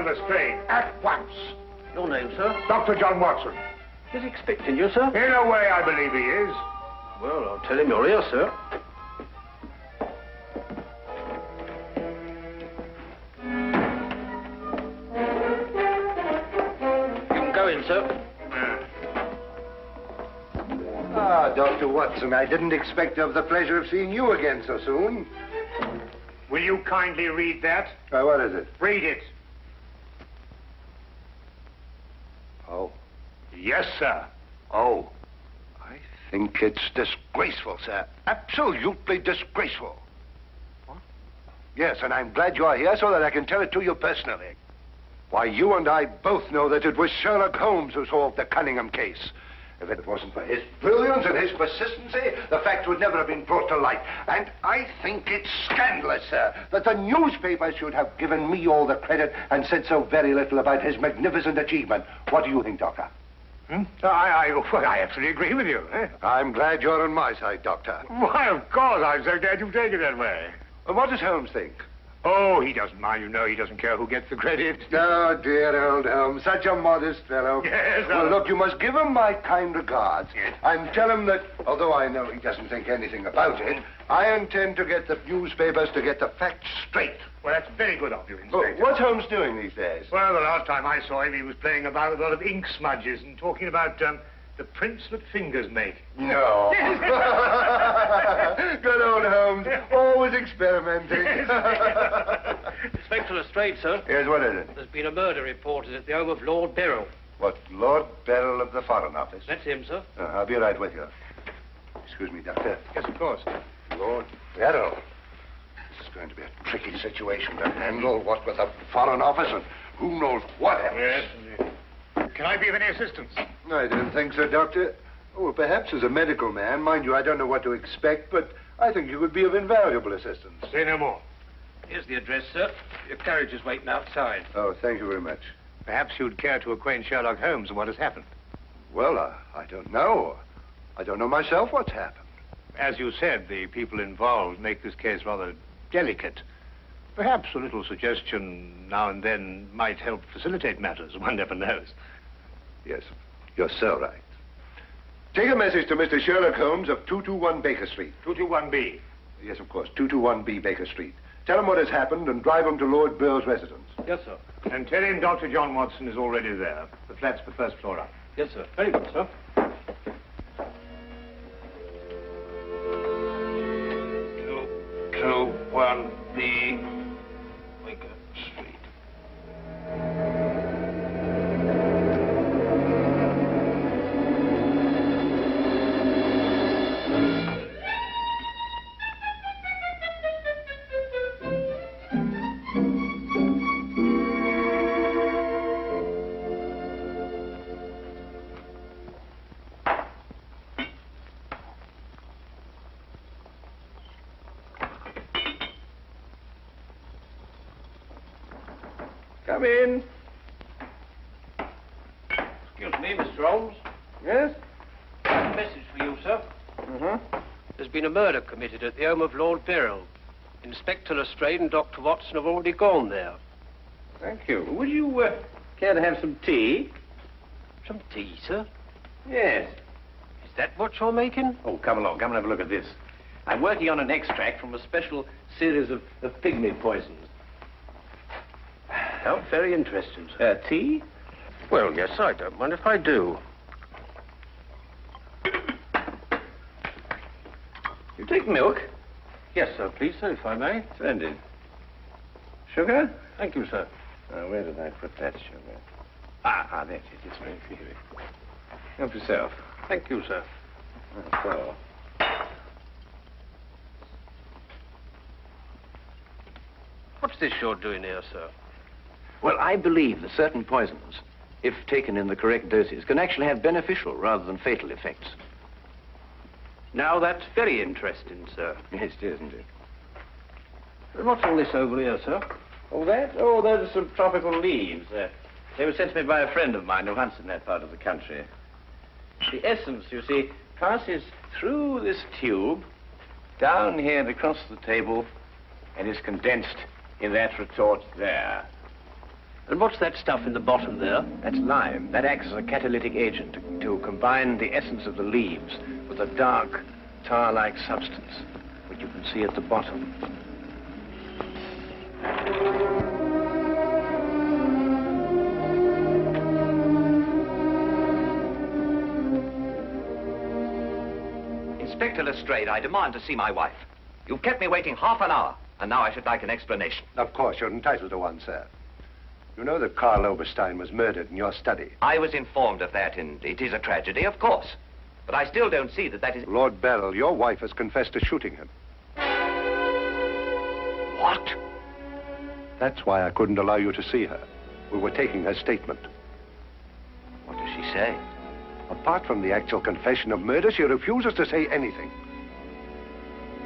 Lestrade, at once. Your name, sir? Dr. John Watson. He's expecting you, sir. In a way, I believe he is. Well, I'll tell him you're here, sir. You can go in, sir. Ah, Dr. Watson, I didn't expect to have the pleasure of seeing you again so soon. Will you kindly read that? What is it? Read it. Oh. Yes, sir. Oh. I think it's disgraceful, sir. Absolutely disgraceful. What? Yes, and I'm glad you're here so that I can tell it to you personally. Why, you and I both know that it was Sherlock Holmes who solved the Cunningham case. If it wasn't for his brilliance and his persistency, the fact would never have been brought to light. And I think it's scandalous, sir, that the newspapers should have given me all the credit and said so very little about his magnificent achievement. What do you think, Doctor? I absolutely agree with you. Eh? I'm glad you're on my side, Doctor. Why, of course. I'm so glad you've taken it that way. And what does Holmes think? Oh, he doesn't mind, you know. He doesn't care who gets the credit. Oh, dear old Holmes, such a modest fellow. Yes, well, look, you must give him my kind regards. Yes. And tell him that, although I know he doesn't think anything about it, I intend to get the newspapers to get the facts straight. Well, that's very good of you, Inspector. What's Holmes doing these days? Well, the last time I saw him, he was playing about with a lot of ink smudges and talking about the prints that fingers make. No. Good old Holmes, always experimenting. Inspector Lestrade, sir. Yes, what is it? There's been a murder reported at the home of Lord Beryl. What, Lord Beryl of the Foreign Office? That's him, sir. I'll be right with you. Excuse me, Doctor. Yes, of course. Lord Beryl. This is going to be a tricky situation to handle, what with the Foreign Office and who knows what else. Yes. Can I be of any assistance? I don't think so, Doctor. Oh, well, perhaps as a medical man. Mind you, I don't know what to expect, but I think you would be of invaluable assistance. Say no more. Here's the address, sir. Your carriage is waiting outside. Oh, thank you very much. Perhaps you'd care to acquaint Sherlock Holmes with what has happened. Well, I don't know. I don't know myself what's happened. As you said, the people involved make this case rather delicate. Perhaps a little suggestion now and then might help facilitate matters. One never knows. Yes, you're so right. Take a message to Mr. Sherlock Holmes of 221 Baker Street. 221B. Yes, of course, 221B Baker Street. Tell him what has happened and drive him to Lord Beryl's residence. Yes, sir. And tell him Dr. John Watson is already there. The flat's the first floor up. Yes, sir. Very good, sir. 221B Baker Street. Come in. Excuse me, Mr. Holmes. Yes? A message for you, sir. Mm-hmm. There's been a murder committed at the home of Lord Beryl. Inspector Lestrade and Dr. Watson have already gone there. Thank you. Would you care to have some tea? Some tea, sir? Yes. Is that what you're making? Oh, come along. Come and have a look at this. I'm working on an extract from a special series of pygmy poisons. Oh, very interesting, sir. Tea? Well, yes, I don't mind if I do. You take milk? Yes, sir, please, sir, if I may. Splendid. Sugar? Thank you, sir. Where did I put that sugar? Ah, that's it. It's right here. Help yourself. Thank you, sir. So. What's this you're doing here, sir? Well, I believe that certain poisons, if taken in the correct doses, can actually have beneficial rather than fatal effects. Now, that's very interesting, sir. Yes, it is, isn't it? What's all this over here, sir? Oh, that? Oh, those are some tropical leaves. They were sent to me by a friend of mine who hunts in that part of the country. The essence, you see, passes through this tube, down here and across the table, and is condensed in that retort there. And what's that stuff in the bottom there? That's lime. That acts as a catalytic agent to combine the essence of the leaves with a dark, tar-like substance, which you can see at the bottom. Inspector Lestrade, I demand to see my wife. You've kept me waiting half an hour, and now I should like an explanation. Of course, you're entitled to one, sir. You know that Karl Oberstein was murdered in your study. I was informed of that, and it is a tragedy, of course. But I still don't see that that is... Lord Beryl, your wife has confessed to shooting him. What? That's why I couldn't allow you to see her. We were taking her statement. What does she say? Apart from the actual confession of murder, she refuses to say anything.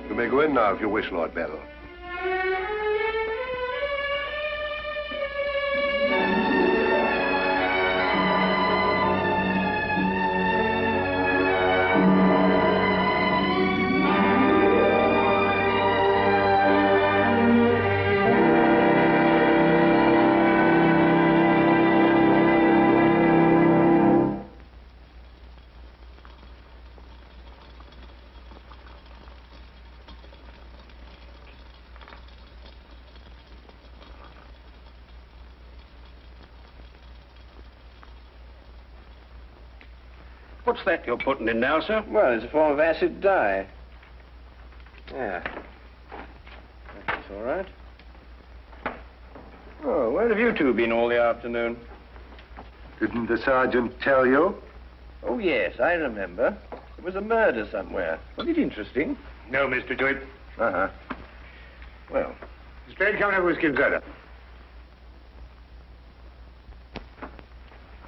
You may go in now if you wish, Lord Beryl. What's that you're putting in now, sir? Well, it's a form of acid dye. Yeah. That's all right. Oh, where have you two been all the afternoon? Didn't the sergeant tell you? Oh, yes, I remember. There was a murder somewhere. Was it interesting? No, Mr. Doyle. Uh-huh. Well, Lestrade, come and have a whiskey and soda.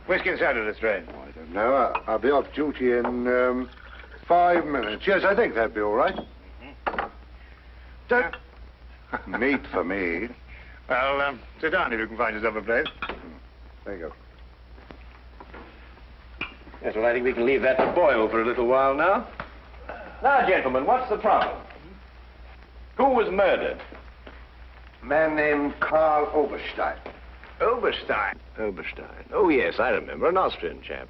Whiskey and soda, Lestrade. Oh, I don't know. I'll be off duty in 5 minutes. Yes, I think that'd be all right. Meat for me. Well, sit down if you can find yourself a place. There you go. yes, well, I think we can leave that to boil for a little while now. Now, gentlemen, what's the problem? Who was murdered? A man named Karl Oberstein. Oberstein. Oberstein. Oh, yes, I remember. An Austrian chap.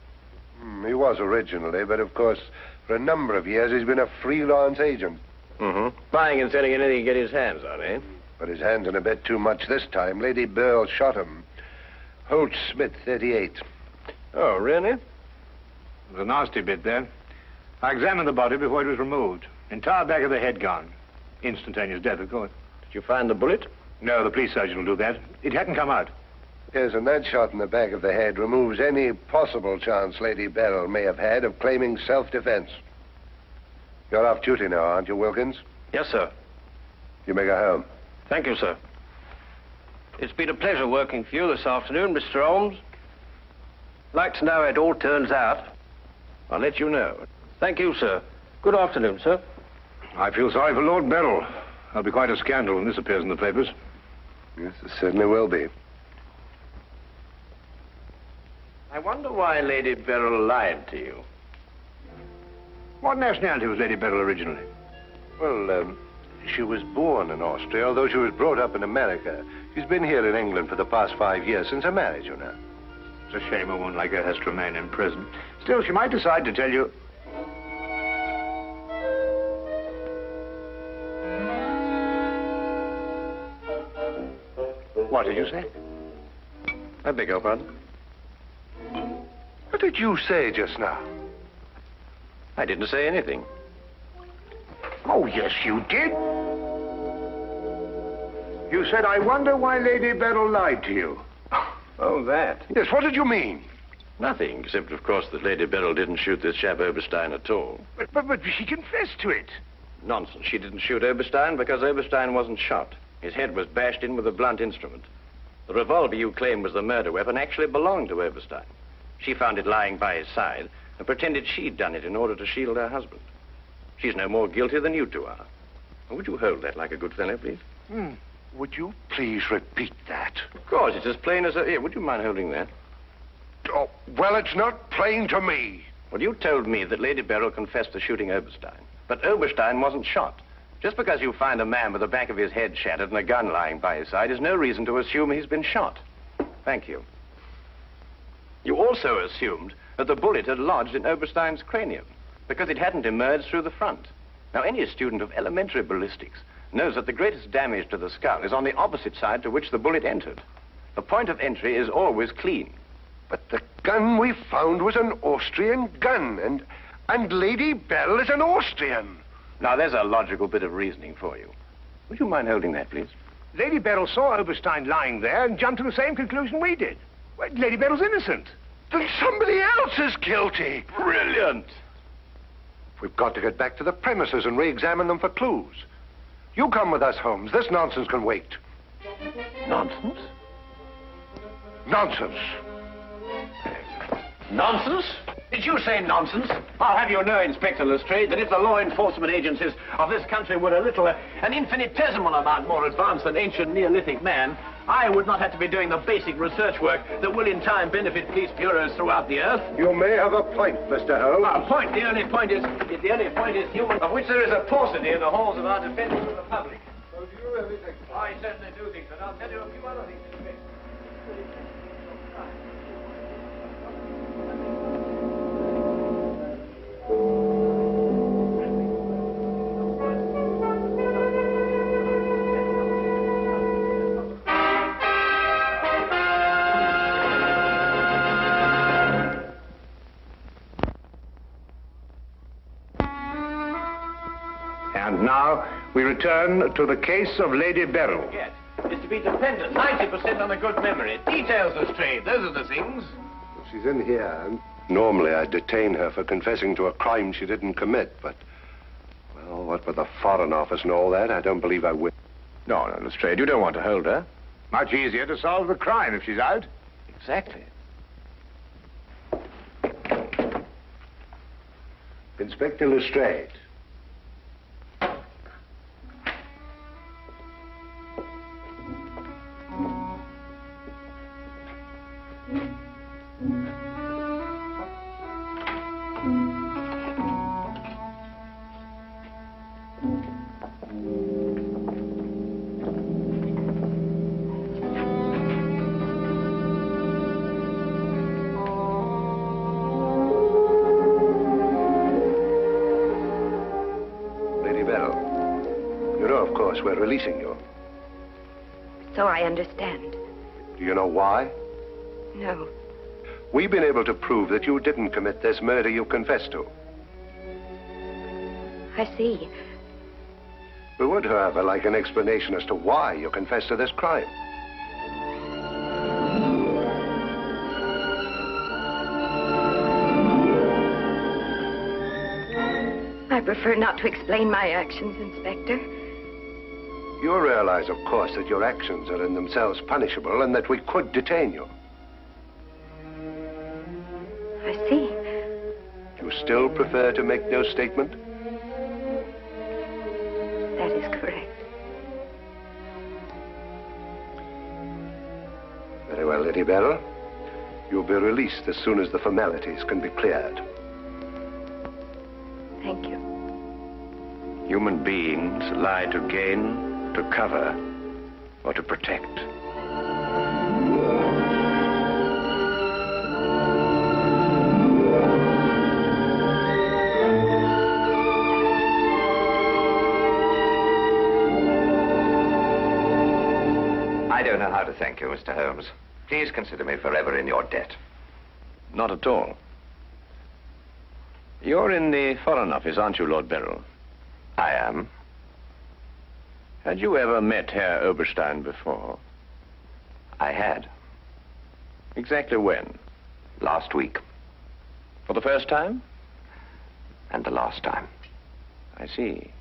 He was originally, but of course, for a number of years, he's been a freelance agent. Mm-hmm. Buying and selling anything he can get his hands on, eh? But his hands in a bit too much this time. Lady Beryl shot him. Holt Smith, 38. Oh, really? There's a nasty bit there. I examined the body before it was removed. Entire back of the head gone. Instantaneous death, of course. Did you find the bullet? No, the police surgeon will do that. It hadn't come out. Yes, and that shot in the back of the head removes any possible chance Lady Beryl may have had of claiming self-defense. You're off duty now, aren't you, Wilkins? Yes, sir. You may go home. Thank you, sir. It's been a pleasure working for you this afternoon, Mr. Holmes. Like to know how it all turns out. I'll let you know. Thank you, sir. Good afternoon, sir. I feel sorry for Lord Beryl. There'll be quite a scandal when this appears in the papers. Yes, it certainly will be. I wonder why Lady Beryl lied to you. What nationality was Lady Beryl originally? Well, she was born in Austria, although she was brought up in America. She's been here in England for the past 5 years, since her marriage, you know. It's a shame a woman like her has to remain in prison. Still, she might decide to tell you... What did you say? I beg your pardon? What did you say just now? I didn't say anything. Oh, yes, you did. You said, I wonder why Lady Beryl lied to you. Oh, that. Yes, what did you mean? Nothing, except, of course, that Lady Beryl didn't shoot this chap Oberstein at all. But she confessed to it. Nonsense. She didn't shoot Oberstein because Oberstein wasn't shot. His head was bashed in with a blunt instrument. The revolver you claim was the murder weapon actually belonged to Oberstein. She found it lying by his side and pretended she'd done it in order to shield her husband. She's no more guilty than you two are. Would you hold that like a good fellow, please? Would you please repeat that? Of course, it's as plain as a... Here, would you mind holding that? Oh, well, it's not plain to me. Well, you told me that Lady Beryl confessed to shooting Oberstein. But Oberstein wasn't shot. Just because you find a man with the back of his head shattered and a gun lying by his side is no reason to assume he's been shot. Thank you. You also assumed that the bullet had lodged in Oberstein's cranium because it hadn't emerged through the front. Now, any student of elementary ballistics knows that the greatest damage to the skull is on the opposite side to which the bullet entered. The point of entry is always clean. But the gun we found was an Austrian gun, and Lady Beryl is an Austrian. Now, there's a logical bit of reasoning for you. Would you mind holding that, please? Lady Beryl saw Oberstein lying there and jumped to the same conclusion we did. Well, Lady Beryl's innocent. Then somebody else is guilty. Brilliant! We've got to get back to the premises and re-examine them for clues. You come with us, Holmes. This nonsense can wait. Nonsense? Nonsense. Nonsense? Did you say nonsense? I'll have you know, Inspector Lestrade, that if the law enforcement agencies of this country were an infinitesimal amount more advanced than ancient Neolithic man, I would not have to be doing the basic research work that will in time benefit police bureaus throughout the earth. You may have a point, Mr. Holmes. A point? The only point is human, of which there is a paucity in the halls of our defenders and the public. So do you really think so? I certainly do think so. And I'll tell you a few other things, Inspector. And now we return to the case of Lady Beryl. Yes, is to be dependent 90% on a good memory. Details, Lestrade, those are the things. She's in here. Normally I'd detain her for confessing to a crime she didn't commit, but... Well, what with the Foreign Office and all that, I don't believe I will. No, Lestrade, you don't want to hold her. Much easier to solve the crime if she's out. Exactly. Inspector Lestrade. We're releasing you. So I understand. Do you know why? No. We've been able to prove that you didn't commit this murder you confessed to. I see. We would, however, like an explanation as to why you confessed to this crime. I prefer not to explain my actions, Inspector. You realize, of course, that your actions are in themselves punishable and that we could detain you. I see. You still prefer to make no statement? That is correct. Very well, Lady Beryl. You'll be released as soon as the formalities can be cleared. Thank you. Human beings lie to gain, to cover, or to protect. I don't know how to thank you, Mr. Holmes. Please consider me forever in your debt. Not at all. You're in the Foreign Office, aren't you, Lord Beryl? I am. Had you ever met Herr Oberstein before? I had. Exactly when? Last week. For the first time? And the last time. I see.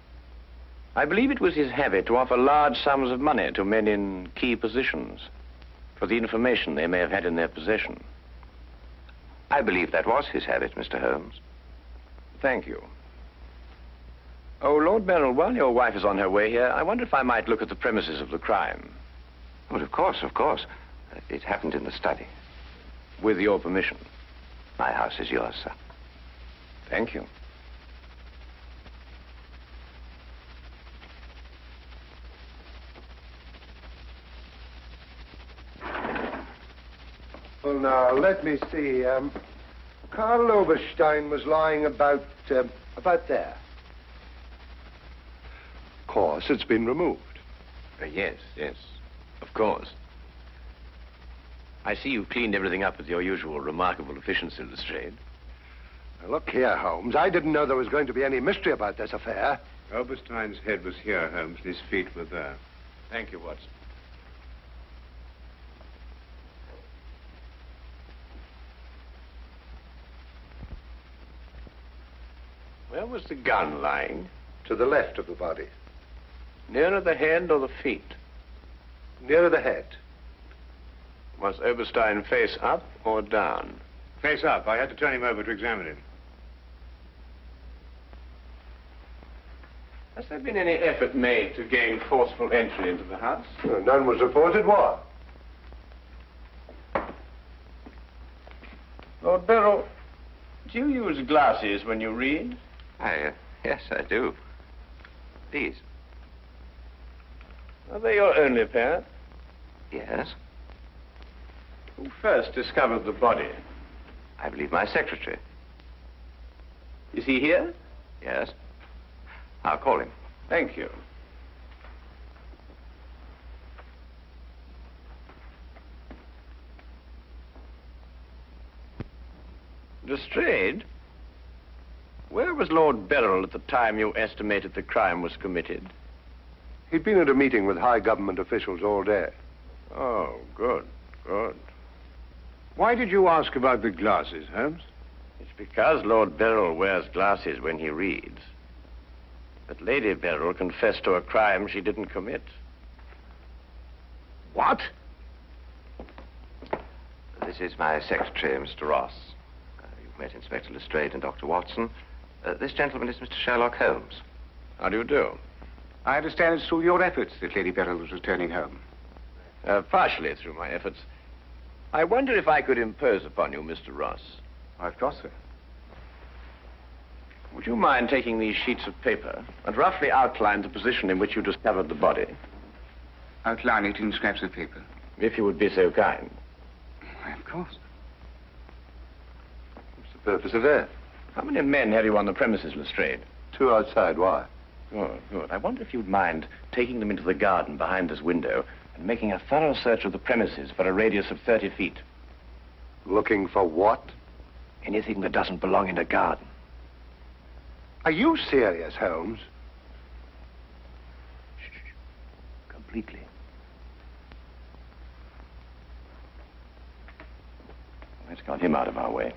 I believe it was his habit to offer large sums of money to men in key positions for the information they may have had in their possession. I believe that was his habit, Mr. Holmes. Thank you. Oh, Lord Beryl, while your wife is on her way here, I wonder if I might look at the premises of the crime. Well, of course, of course. It happened in the study. With your permission. My house is yours, sir. Thank you. Well, now, let me see. Karl Oberstein was lying about there. Of course, it's been removed. Yes, of course. I see you've cleaned everything up with your usual remarkable efficiency, Lestrade. Now, look here, Holmes. I didn't know there was going to be any mystery about this affair. Oberstein's head was here, Holmes, and his feet were there. Thank you, Watson. Where was the gun lying? To the left of the body. Nearer the head or the feet? Nearer the head. Was Oberstein face up or down? Face up. I had to turn him over to examine him. Has there been any effort made to gain forceful entry into the house? None was reported. Why? Lord Beryl, do you use glasses when you read? Yes, I do. These? Are they your only pair? Yes. Who first discovered the body? I believe my secretary. Is he here? Yes. I'll call him. Thank you. Lestrade, where was Lord Beryl at the time you estimated the crime was committed? He'd been at a meeting with high government officials all day. Oh, good. Why did you ask about the glasses, Holmes? It's because Lord Beryl wears glasses when he reads that Lady Beryl confessed to a crime she didn't commit. What? This is my secretary, Mr. Ross. You've met Inspector Lestrade and Dr. Watson. This gentleman is Mr. Sherlock Holmes. How do you do? I understand it's through your efforts that Lady Beryl was returning home. Partially through my efforts. I wonder if I could impose upon you, Mr. Ross. Of course, sir. Would you mind taking these sheets of paper and roughly outline the position in which you discovered the body? Outline it in scraps of paper. If you would be so kind. Why, of course. What's the purpose of that? How many men have you on the premises, Lestrade? 2 outside. Why? Good. I wonder if you'd mind taking them into the garden behind this window and making a thorough search of the premises for a radius of 30 feet. Looking for what? Anything that doesn't belong in a garden. Are you serious, Holmes? Completely. Let's got him out of our way.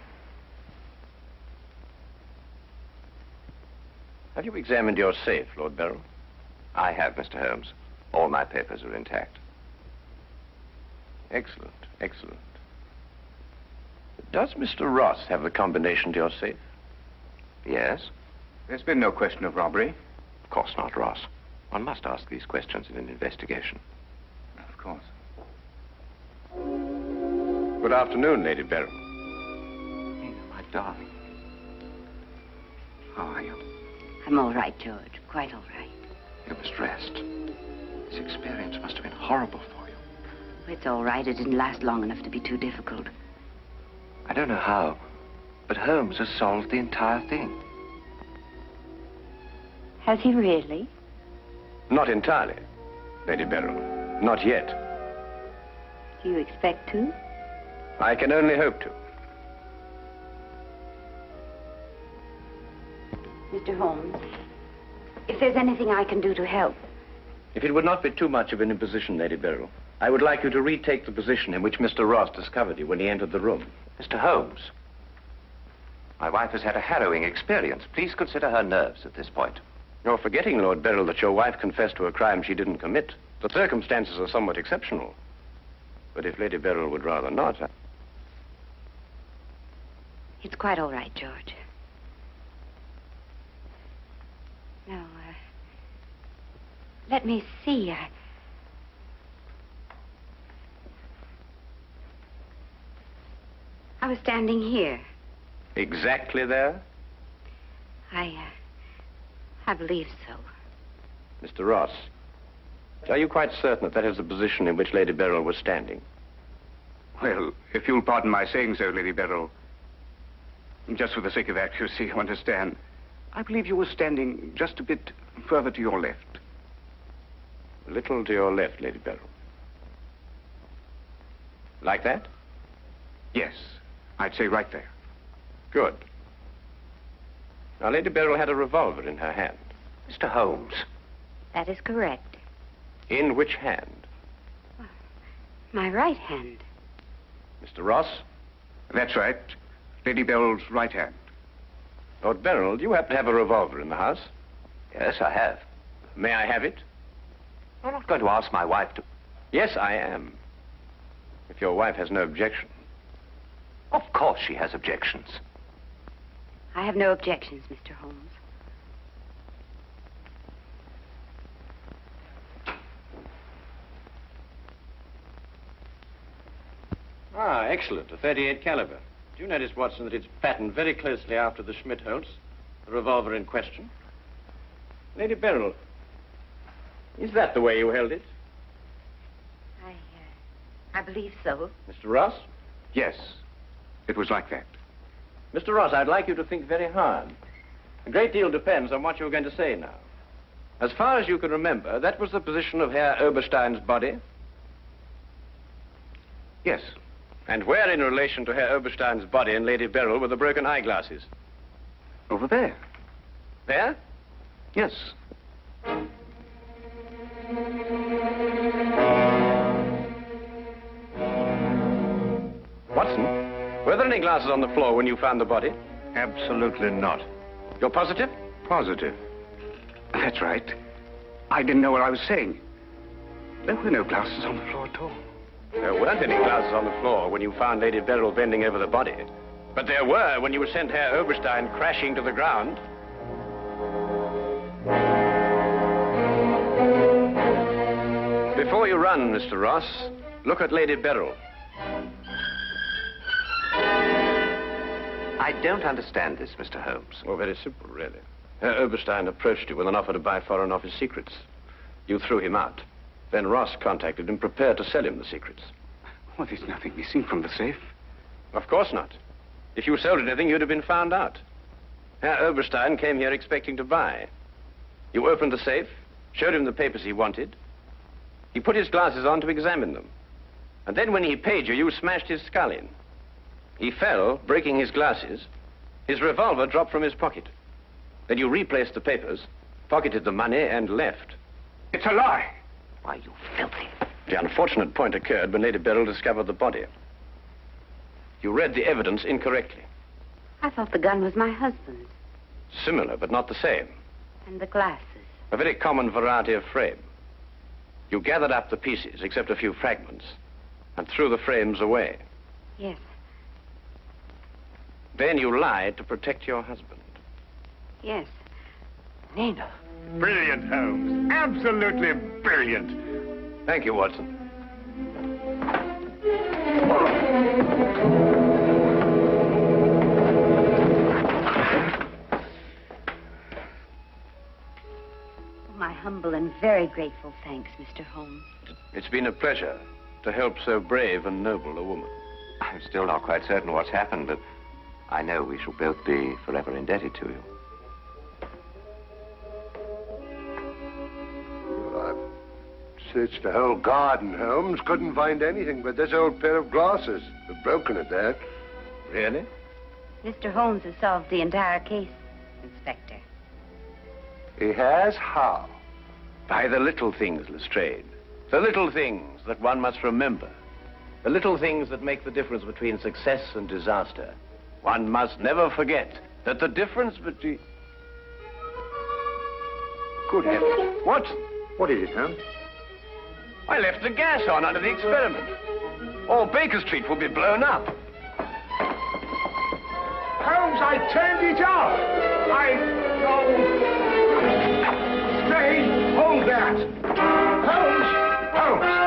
Have you examined your safe, Lord Beryl? I have, Mr. Holmes. All my papers are intact. Excellent. Does Mr. Ross have the combination to your safe? Yes? There's been no question of robbery. Of course not, Ross. One must ask these questions in an investigation. Of course. Good afternoon, Lady Beryl. Nina, my darling. How are you? I'm all right, George. Quite all right. You must rest. This experience must have been horrible for you. It's all right. It didn't last long enough to be too difficult. I don't know how, but Holmes has solved the entire thing. Has he really? Not entirely, Lady Beryl. Not yet. Do you expect to? I can only hope to. Mr. Holmes, if there's anything I can do to help. If it would not be too much of an imposition, Lady Beryl, I would like you to retake the position in which Mr. Ross discovered you when he entered the room. Mr. Holmes, my wife has had a harrowing experience. Please consider her nerves at this point. You're forgetting, Lord Beryl, that your wife confessed to a crime she didn't commit. The circumstances are somewhat exceptional. But if Lady Beryl would rather not... It's quite all right, George. Now, let me see. I was standing here. Exactly there? I believe so. Mr. Ross, are you quite certain that that is the position in which Lady Beryl was standing? Well, if you'll pardon my saying so, Lady Beryl, just for the sake of accuracy, you understand, I believe you were standing just a bit further to your left. A little to your left, Lady Beryl. Like that? Yes, I'd say right there. Good. Now, Lady Beryl had a revolver in her hand. Mr. Holmes. That is correct. In which hand? My right hand. Mr. Ross? That's right. Lady Beryl's right hand. Lord Beryl, do you happen to have a revolver in the house? Yes, I have. May I have it? I'm not going to ask my wife to... Yes, I am. If your wife has no objection. Of course she has objections. I have no objections, Mr. Holmes. Ah, excellent. A .38 caliber. Do you notice, Watson, that it's patterned very closely after the Schmidt-Holtz, the revolver in question? Lady Beryl, is that the way you held it? I believe so. Mr. Ross? Yes, it was like that. Mr. Ross, I'd like you to think very hard. A great deal depends on what you're going to say now. As far as you can remember, that was the position of Herr Oberstein's body? Yes. And where in relation to Herr Oberstein's body and Lady Beryl were the broken eyeglasses? Over there. There? Yes. Watson, were there any glasses on the floor when you found the body? Absolutely not. You're positive? Positive. That's right. I didn't know what I was saying. There were no glasses on the floor at all. There weren't any glasses on the floor when you found Lady Beryl bending over the body. But there were when you sent Herr Oberstein crashing to the ground. Before you run, Mr. Ross, look at Lady Beryl. I don't understand this, Mr. Holmes. Oh, very simple, really. Herr Oberstein approached you with an offer to buy Foreign Office secrets. You threw him out. Then Ross contacted him, prepared to sell him the secrets. Well, there's nothing missing from the safe. Of course not. If you sold anything, you'd have been found out. Herr Oberstein came here expecting to buy. You opened the safe, showed him the papers he wanted. He put his glasses on to examine them. And then when he paid you, you smashed his skull in. He fell, breaking his glasses. His revolver dropped from his pocket. Then you replaced the papers, pocketed the money, and left. It's a lie. Why, you filthy... The unfortunate point occurred when Lady Beryl discovered the body. You read the evidence incorrectly. I thought the gun was my husband's. Similar, but not the same. And the glasses. A very common variety of frame. You gathered up the pieces, except a few fragments, and threw the frames away. Yes. Then you lied to protect your husband. Yes. Nina. Brilliant, Holmes. Absolutely brilliant. Thank you, Watson. My humble and very grateful thanks, Mr. Holmes. It's been a pleasure to help so brave and noble a woman. I'm still not quite certain what's happened, but I know we shall both be forever indebted to you. Searched the whole garden, Holmes. Couldn't find anything but this old pair of glasses. They've broken it there. Really? Mr. Holmes has solved the entire case, Inspector. He has? How? By the little things, Lestrade. The little things that one must remember. The little things that make the difference between success and disaster. One must never forget that the difference between... Good heavens. What? What is it, Holmes? I left the gas on under the experiment. All Baker Street will be blown up. Holmes, I turned it off! Stay! Hold that! Holmes! Holmes!